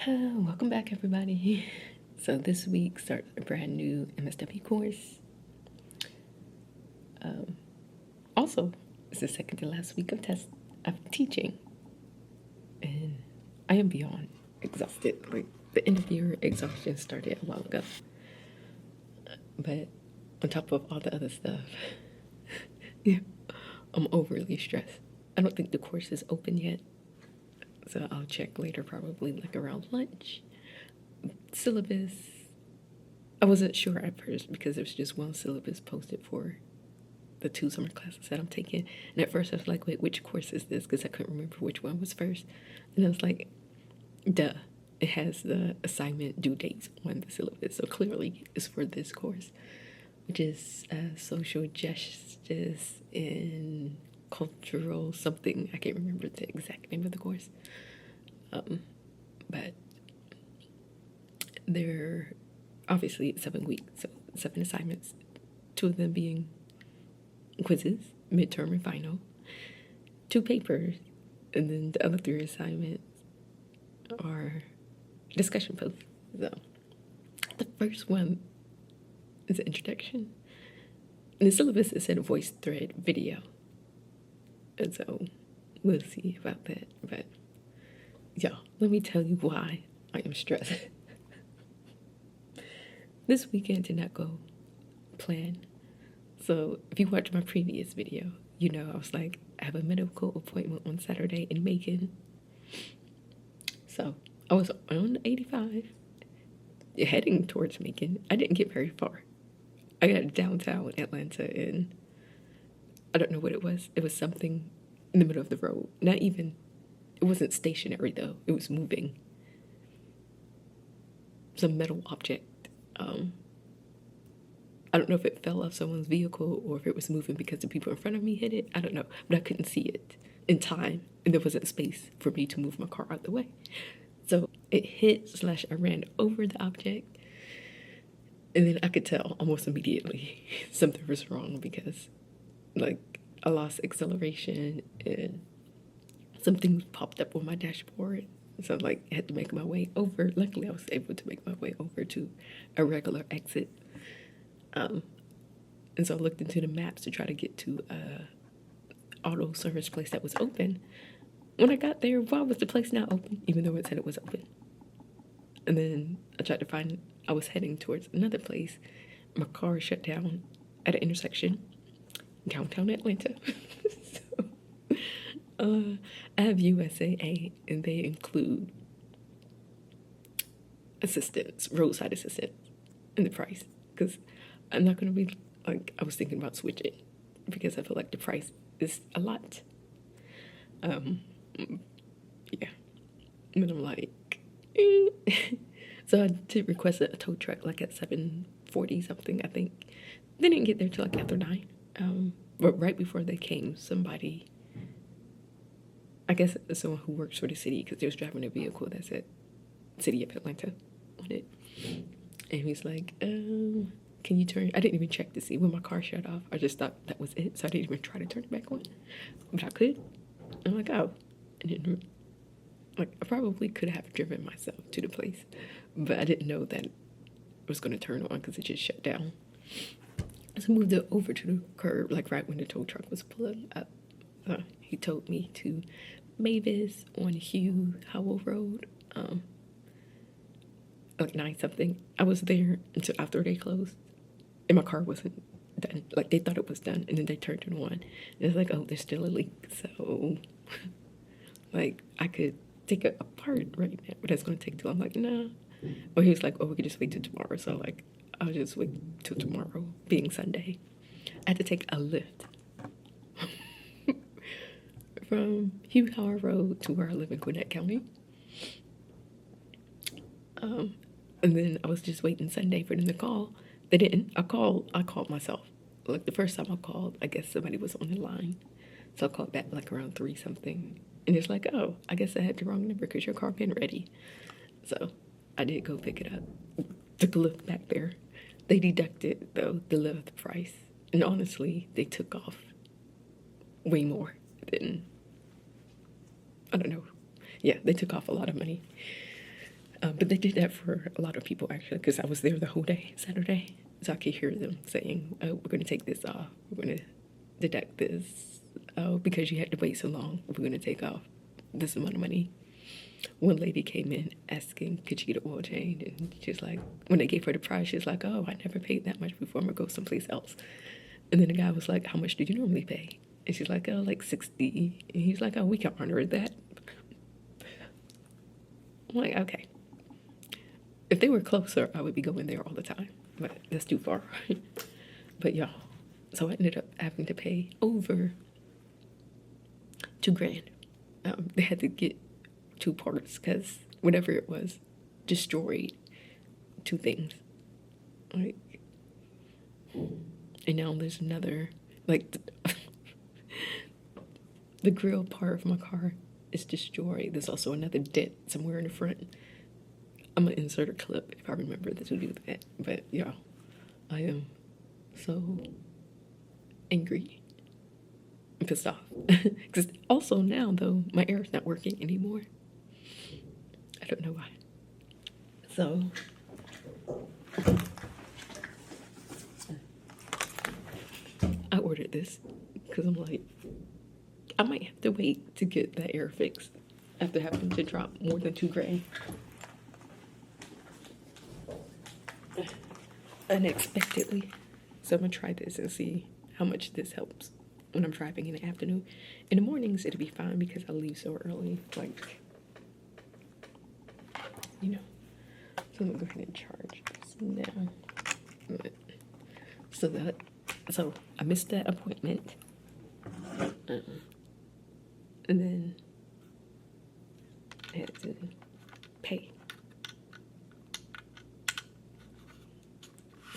Welcome back, everybody. So this week starts a brand new MSW course. Also, it's the second to last week of teaching, and I am beyond exhausted. Like, the end of year exhaustion started a while ago, but on top of all the other stuff, yeah, I'm overly stressed. I don't think the course is open yet, so I'll check later, probably like around lunch. Syllabus, I wasn't sure at first because there was just one syllabus posted for the 2 summer classes that I'm taking. And at first I was like, wait, which course is this? Because I couldn't remember which one was first. And I was like, duh, it has the assignment due dates on the syllabus. So clearly it's for this course, which is social justice in cultural something. I can't remember the exact name of the course. But they're obviously 7 weeks, so 7 assignments, 2 of them being quizzes, midterm and final, 2 papers, and then the other 3 assignments are discussion posts. So the first one is an introduction. In the syllabus it said voice thread video, and so we'll see about that. But y'all, let me tell you why I am stressed. This weekend did not go planned. So if you watched my previous video, you know I was like, I have a medical appointment on Saturday in Macon. So I was on 85 heading towards Macon. I didn't get very far. I got downtown Atlanta, and I don't know what it was. It was something in the middle of the road. Not even, it wasn't stationary though. It was moving. Some metal object. I don't know if it fell off someone's vehicle or if it was moving because the people in front of me hit it. I don't know, but I couldn't see it in time, and there wasn't space for me to move my car out the way. So it hit / I ran over the object, and then I could tell almost immediately something was wrong because, like, I lost acceleration and some things popped up on my dashboard. So I had to make my way over. Luckily, I was able to make my way over to a regular exit. And so I looked into the maps to try to get to a auto service place that was open. When I got there, why was the place not open, even though it said it was open? And then I tried to find, I was heading towards another place. My car shut down at an intersection, downtown Atlanta. So, I have USAA, and they include assistance, roadside assistance, in the price. Because I'm not going to be, like, I was thinking about switching because I feel like the price is a lot. Yeah. And I'm like, So I did request a tow truck, like, at 7:40 something, I think. They didn't get there till, like, after 9. But right before they came, somebody, I guess someone who works for the city, because they was driving a vehicle that said City of Atlanta on it. And he's like, can you turn? I didn't even check to see when my car shut off. I just thought that was it, so I didn't even try to turn it back on. But I could. I'm like, oh. And then Like, I probably could have driven myself to the place, but I didn't know that it was going to turn on because it just shut down. So I moved it over to the curb, like right when the tow truck was pulling up. He told me to Mavis on Hugh Howell Road, like 9 something. I was there until after they closed, and my car wasn't done. Like, they thought it was done, and then they turned it on. And it's like, oh, there's still a leak. So, like, I could take it apart right now, but that's going to take too long. I'm like, nah. Or he was like, oh, we could just wait till tomorrow. So, like, I'll just wait till tomorrow, being Sunday. I had to take a lift from Hugh Howard Road to where I live in Gwinnett County. And then I was just waiting Sunday for them to call. They didn't. I called myself. Like, the first time I called, I guess somebody was on the line. So I called back like around 3 something. And it's like, oh, I guess I had the wrong number because your car been ready. So I did go pick it up. Took a lift back there. They deducted, though, the lift price. And honestly, they took off way more than, I don't know. Yeah, they took off a lot of money. But they did that for a lot of people, actually, because I was there the whole day, Saturday. So I could hear them saying, oh, we're going to take this off. We're going to deduct this. Oh, because you had to wait so long, we're going to take off this amount of money. One lady came in asking, could she get an oil change? And she's like, when they gave her the price, she's like, oh, I never paid that much before. I'm going to go someplace else. And then the guy was like, how much do you normally pay? And she's like, oh, like 60. And he's like, oh, we can honor that. I'm like, okay. If they were closer, I would be going there all the time. But that's too far. But y'all, so I ended up having to pay over $2,000. They had to get 2 parts because whatever it was destroyed 2 things. Like, and now there's another, like, the grill part of my car is destroyed. There's also another dent somewhere in the front. I'm gonna insert a clip if I remember to do that. But yeah, I am so angry and pissed off. Because also now, though, my air is not working anymore. I don't know why. So I ordered this because I'm like, I might have to wait to get that air fixed after having to drop more than $2,000. Unexpectedly. So I'm gonna try this and see how much this helps when I'm driving in the afternoon. In the mornings, it'll be fine because I leave so early. Like, you know. So I'm gonna go ahead and charge this now. So I missed that appointment. And then I had to pay.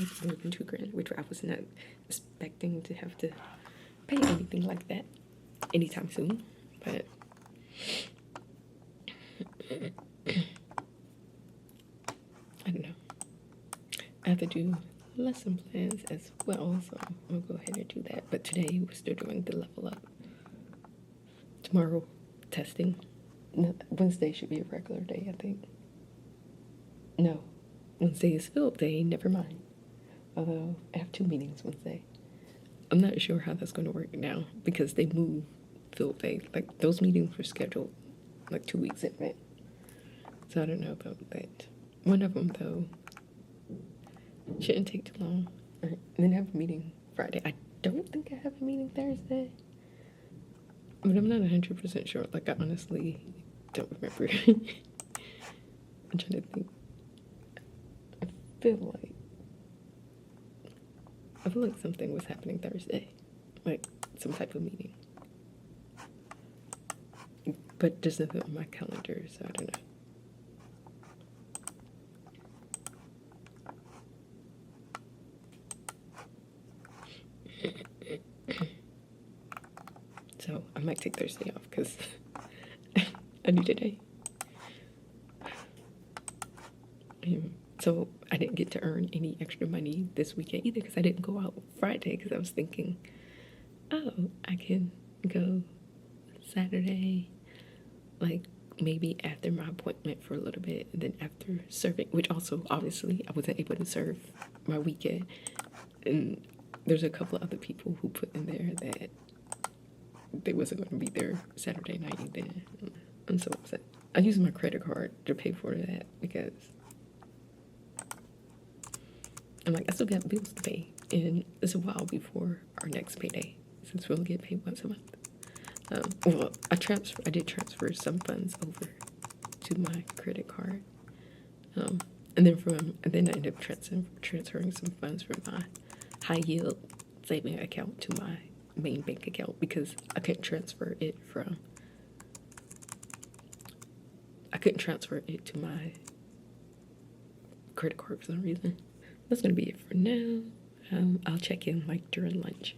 It's more than $2,000, which I was not expecting to have to pay anything like that anytime soon. But I don't know. I have to do lesson plans as well, so I'm gonna go ahead and do that. But today we're still doing the level up. Tomorrow, testing. No, Wednesday should be a regular day, I think. No, Wednesday is field day, never mind. Although I have 2 meetings Wednesday. I'm not sure how that's going to work now because they moved field day. Like, those meetings were scheduled like 2 weeks in advance. So I don't know about that. One of them, though, shouldn't take too long. And then I have a meeting Friday. I don't think I have a meeting Thursday. But I'm not 100% sure. Like, I honestly don't remember. I'm trying to think. I feel like something was happening Thursday. Like, some type of meeting. But there's nothing on my calendar, so I don't know. So I might take Thursday off because I need a day. So I didn't get to earn any extra money this weekend either because I didn't go out Friday because I was thinking, oh, I can go Saturday, like maybe after my appointment for a little bit, and then after serving, which also obviously I wasn't able to serve my weekend. And there's a couple of other people who put in there that they wasn't going to be there Saturday night, and then I'm so upset. I used my credit card to pay for that because I'm like, I still got bills to pay, and it's a while before our next payday since we'll get paid once a month. Well, I did transfer some funds over to my credit card, and then I ended up transferring some funds from my high yield saving account to my main bank account because I couldn't transfer it to my credit card for some reason. That's gonna be it for now. I'll check in like during lunch.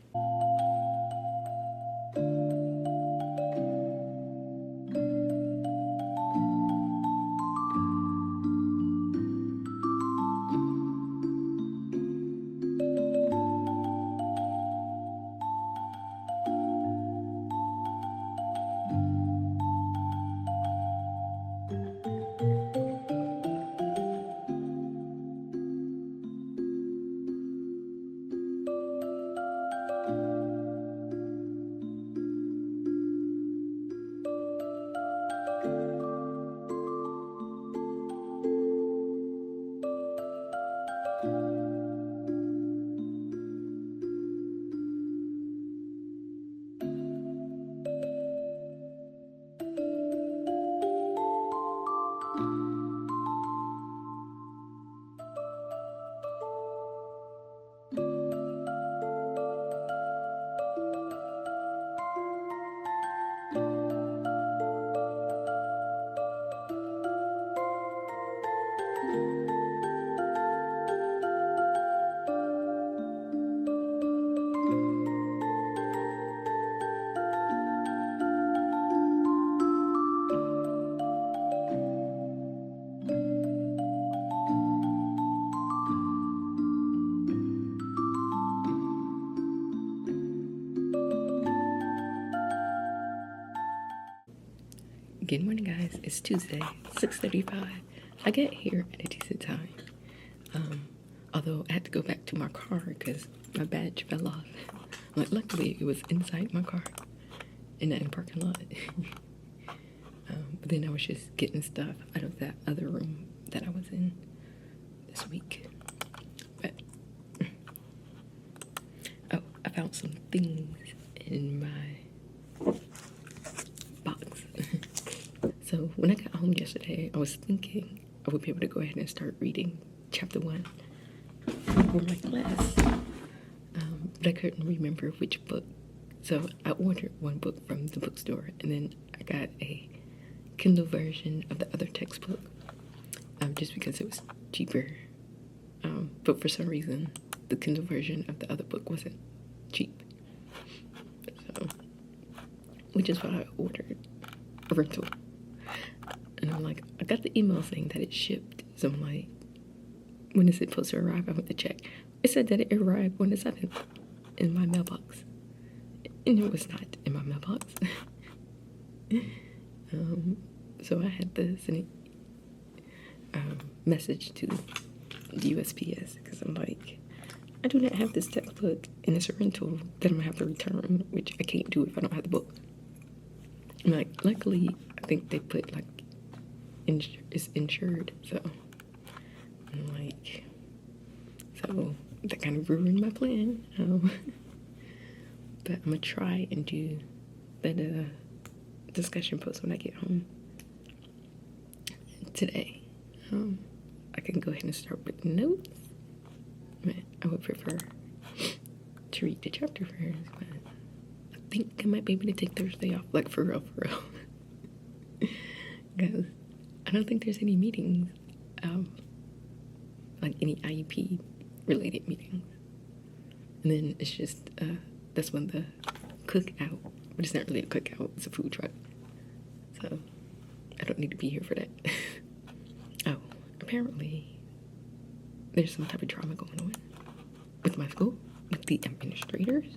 Good morning, guys. It's Tuesday, 6:35. I get here at a decent time. Although I had to go back to my car because my badge fell off. Like, luckily, it was inside my car and not in the parking lot. But then I was just getting stuff out of that other room that I was in this week. But, oh, I found some things in my box. So when I got home yesterday, I was thinking I would be able to go ahead and start reading chapter 1 for my class, but I couldn't remember which book. So I ordered one book from the bookstore, and then I got a Kindle version of the other textbook, just because it was cheaper. But for some reason, the Kindle version of the other book wasn't cheap. So, which is why I ordered a rental. And I'm like, I got the email saying that it shipped. So I'm like, when is it supposed to arrive? I went to check. It said that it arrived on the 7th in my mailbox. And it was not in my mailbox. So I had to send a message to the USPS because I'm like, I do not have this textbook and it's a rental that I'm going to have to return, which I can't do if I don't have the book. I'm like, luckily, I think they put like, it's insured, so I'm like, so that kind of ruined my plan. But I'm gonna try and do that discussion post when I get home today. I can go ahead and start with notes, but I would prefer to read the chapter first. But I think I might be able to take Thursday off, like for real, because I don't think there's any meetings, like any IEP related meetings. And then it's just, that's when the cookout, but it's not really a cookout, it's a food truck. So I don't need to be here for that. Oh, apparently there's some type of drama going on with my school, with the administrators.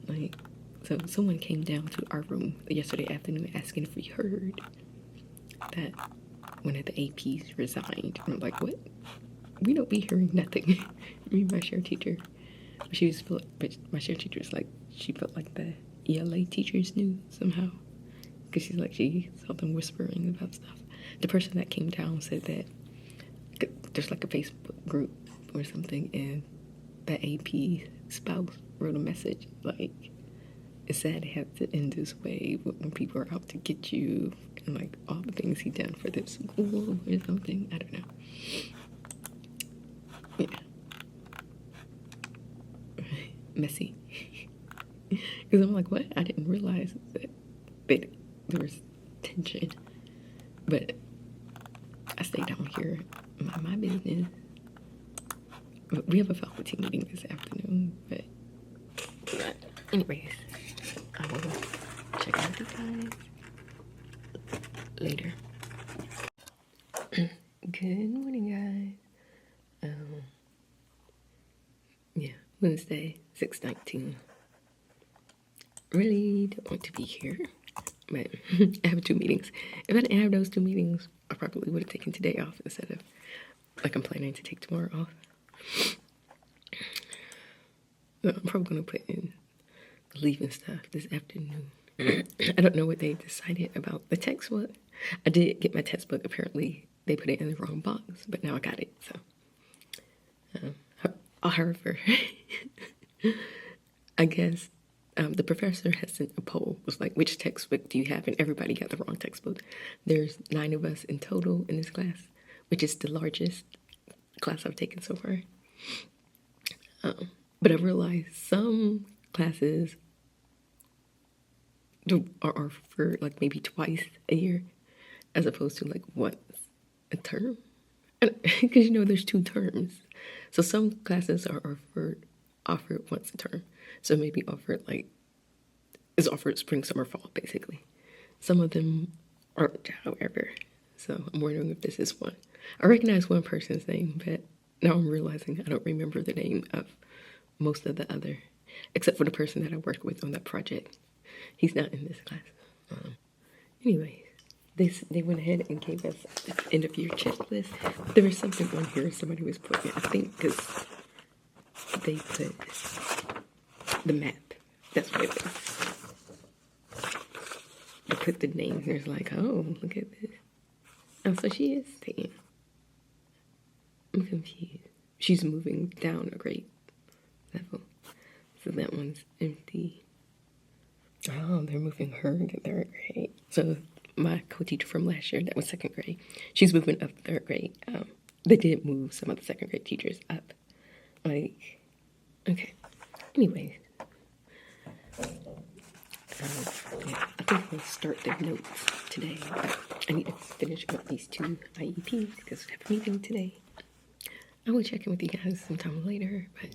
Like, so someone came down to our room yesterday afternoon asking if we heard that one of the APs resigned. And I'm like, what? We don't be hearing nothing. Me and my share teacher, but my share teacher was like, she felt like the ELA teachers knew somehow. Because she's like, she saw them whispering about stuff. The person that came down said that there's like a Facebook group or something, and the AP spouse wrote a message like, it's sad it had to end this way when people are out to get you, and like all the things he done for this school or something. I don't know. Yeah. Messy. Because I'm like, what? I didn't realize that there was tension. But I stayed down here, my business. But we have a faculty meeting this afternoon, but anyways, I will check out you guys later. Good morning, guys. Yeah, Wednesday, 6/19. Really don't want to be here, but I have 2 meetings. If I didn't have those 2 meetings, I probably would have taken today off instead of, like, I'm planning to take tomorrow off. So I'm probably going to put in leaving stuff this afternoon. I don't know what they decided about the textbook. I did get my textbook. Apparently, they put it in the wrong box, but now I got it, so. However, I guess the professor has sent a poll. It was like, which textbook do you have? And everybody got the wrong textbook. There's 9 of us in total in this class, which is the largest class I've taken so far. But I realized some classes are for like maybe twice a year, as opposed to like once a term. Because there's 2 terms. So some classes are offered once a term. So maybe is offered spring, summer, fall, basically. Some of them aren't, however. So I'm wondering if this is one. I recognize one person's name, but now I'm realizing I don't remember the name of most of the other, except for the person that I worked with on that project. He's not in this class. Anyways, they went ahead and gave us the end of year checklist. There was something on here somebody was putting, I think, because they put the map. That's what it was. They put the name. There's like, oh, look at this. Oh, so she is staying. I'm confused. She's moving down a grade level. So that one's empty. Oh, they're moving her to 3rd grade. So my co-teacher from last year, that was 2nd grade, she's moving up to 3rd grade. They did move some of the 2nd grade teachers up. Like, okay. Anyways. Yeah, I think we'll start the notes today. But I need to finish up these 2 IEPs because we have a meeting today. I will check in with you guys sometime later, but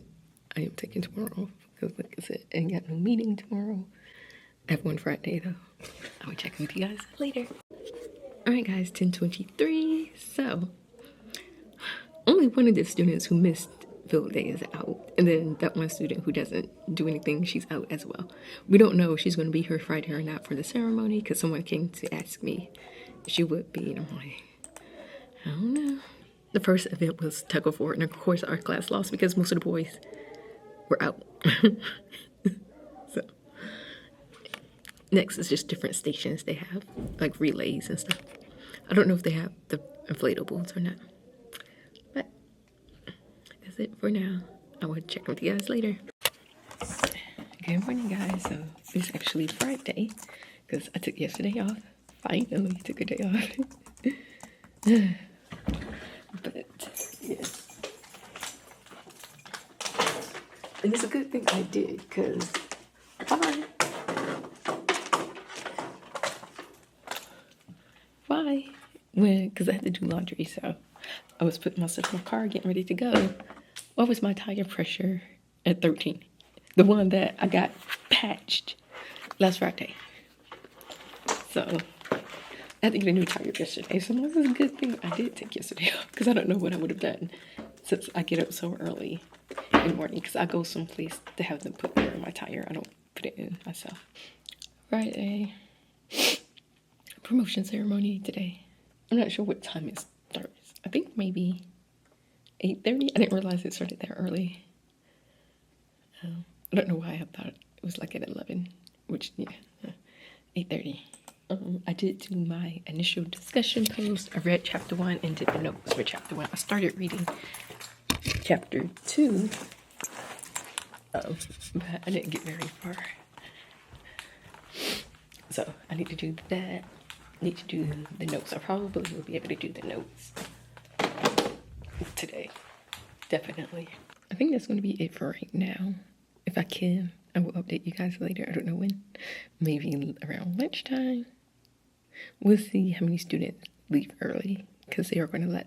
I am taking tomorrow off because, like I said, I ain't got no meeting tomorrow. I have one Friday though. I will check in with you guys later. Alright guys, 10:23. So, only one of the students who missed field day is out. And then that one student who doesn't do anything, she's out as well. We don't know if she's going to be here Friday or not for the ceremony because someone came to ask me if she would be. And I'm like, I don't know. The first event was tug of war. And of course our class lost because most of the boys were out. So, next is just different stations they have, like relays and stuff. I don't know if they have the inflatables or not. But that's it for now. I will check with you guys later. Good morning, guys. So it's actually Friday because I took yesterday off. Finally took a day off. But yeah. And it's a good thing I did because because I had to do laundry, so I was putting myself in my car, getting ready to go. What was my tire pressure at 13? The one that I got patched last Friday. So I had to get a new tire yesterday. So this is a good thing I did take yesterday off because I don't know what I would have done since I get up so early in the morning because I go someplace to have them put air in my tire. I don't put it in myself. Friday. Promotion ceremony today. I'm not sure what time it starts. I think maybe 8:30. I didn't realize it started that early. I don't know why I thought it was like at 11, which, yeah, 8:30. I did do my initial discussion post. I read chapter 1 and did the notes for chapter 1. I started reading chapter 2, but I didn't get very far. So I need to do that. Need to do the notes. I probably will be able to do the notes today. Definitely. I think that's going to be it for right now. If I can, I will update you guys later. I don't know when. Maybe around lunchtime. We'll see how many students leave early, because they are going to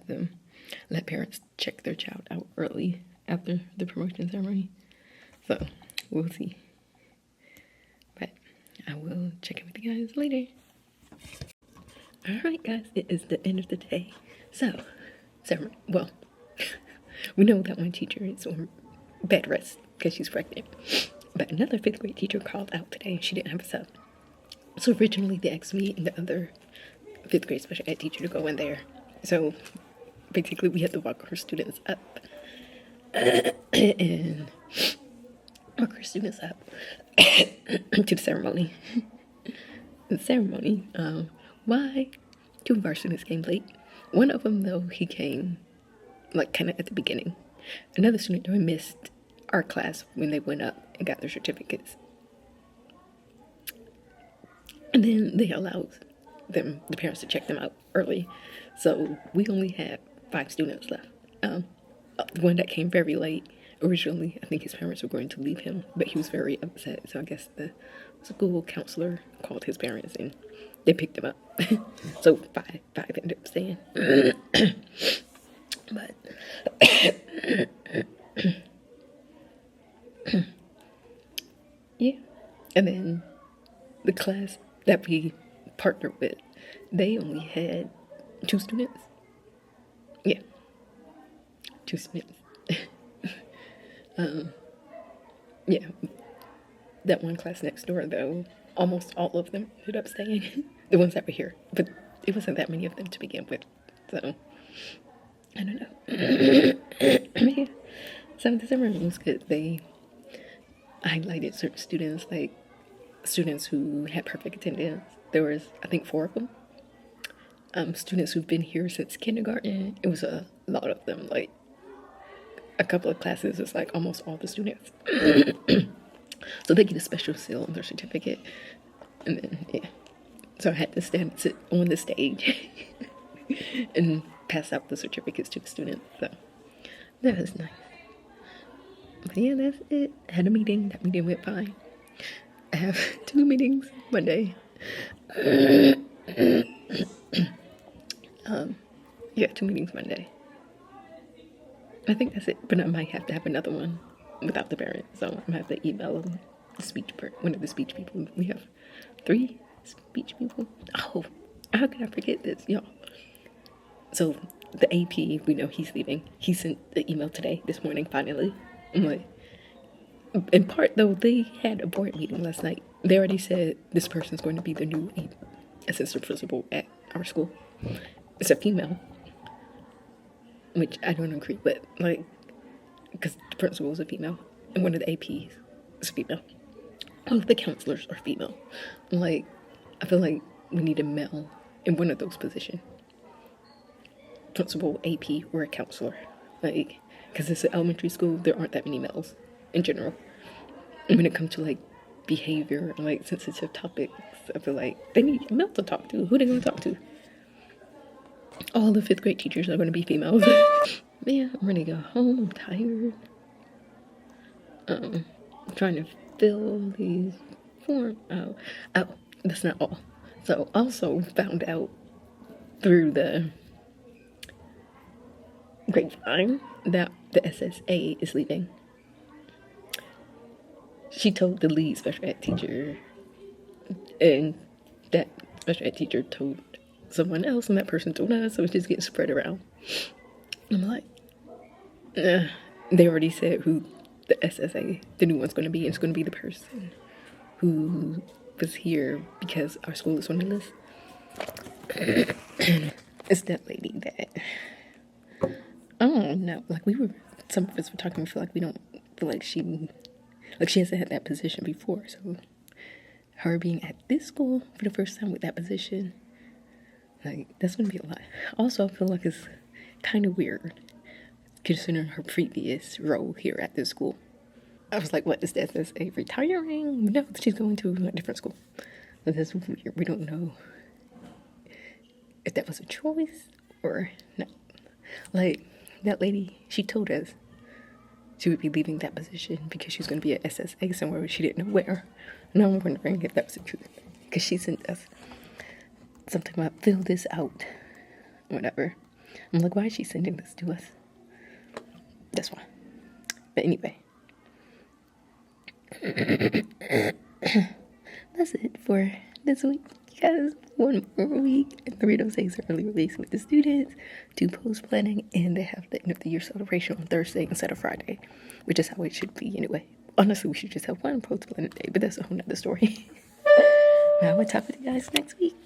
let parents check their child out early after the promotion ceremony. So we'll see. But I will check in with you guys later. Alright guys, it is the end of the day. So, well, we know that one teacher is on bed rest because she's pregnant. But another 5th grade teacher called out today and she didn't have a sub. So originally they asked me and the other 5th grade special ed teacher to go in there. So basically we had to walk our students up. And walk our students up to the ceremony. The ceremony, why 2 of our students came late. One of them, though, he came like kind of at the beginning. Another student, though, missed our class when they went up and got their certificates. And then they allowed the parents to check them out early. So we only had 5 students left. The one that came very late, originally, I think his parents were going to leave him, but he was very upset. So I guess the school counselor called his parents and they picked him up. So 5 ended up staying. But yeah. And then the class that we partnered with, they only had 2 students. Yeah. 2 students. Yeah. That one class next door, though, almost all of them ended up staying. The ones that were here. But it wasn't that many of them to begin with. So, I don't know. Yeah. So the ceremony was good. They highlighted certain students, like students who had perfect attendance. There was, I think, 4 of them. Students who've been here since kindergarten. It was a lot of them. Like, a couple of classes was like almost all the students. So they get a special seal on their certificate. And then, yeah. So I had to sit on the stage and pass out the certificates to the students. So that was nice. But yeah, that's it. I had a meeting. That meeting went fine. I have 2 meetings Monday. Yeah, 2 meetings Monday. I think that's it. But I might have to have another one without the parents. So I'm going to have to email them, one of the speech people. We have 3 speech people. Oh, how could I forget this, y'all? So the AP, we know he's leaving. He sent the email this morning, finally. I'm like, in part, though, they had a board meeting last night. They already said this person's going to be the new assistant principal at our school. It's a female, which I don't agree with, like, because the principal is a female, and one of the APs is a female. All of the counselors are female. Like, I feel like we need a male in one of those positions. Principal, AP, or a counselor. Like, because it's an elementary school, there aren't that many males in general. And when it comes to, like, behavior and, like, sensitive topics, I feel like they need a male to talk to. Who are they going to talk to? All the 5th grade teachers are going to be females. Man, I'm ready to go home. I'm tired. I'm trying to fill these forms. Oh, that's not all. So, also found out through the grapevine that the SSA is leaving. She told the lead special ed teacher, and that special ed teacher told someone else, and that person told us, so it's just getting spread around. I'm like, they already said who the SSA, the new one's going to be. It's going to be the person who was here because our school is on the list. It's that lady that, I don't know, like some of us were talking, we feel like we don't feel like she hasn't had that position before, so her being at this school for the first time with that position, like, that's gonna be a lot. Also, I feel like it's kind of weird considering her previous role here at this school. I was like, what is that? Is a retiring? No, she's going to a different school. But that's weird. We don't know if that was a choice or not. Like, that lady, she told us she would be leaving that position because she was going to be at SSA somewhere, but she didn't know where. And I'm wondering if that was the truth. Because she sent us something about fill this out, whatever. I'm like, why is she sending this to us? That's why. But anyway. That's it for this week. Guys, one more week and 3 of those days are early release with the students, do post planning, and they have the end of the year celebration on Thursday instead of Friday, which is how it should be anyway. Honestly, we should just have one post planning day, but that's a whole nother story. I will talk with you guys next week.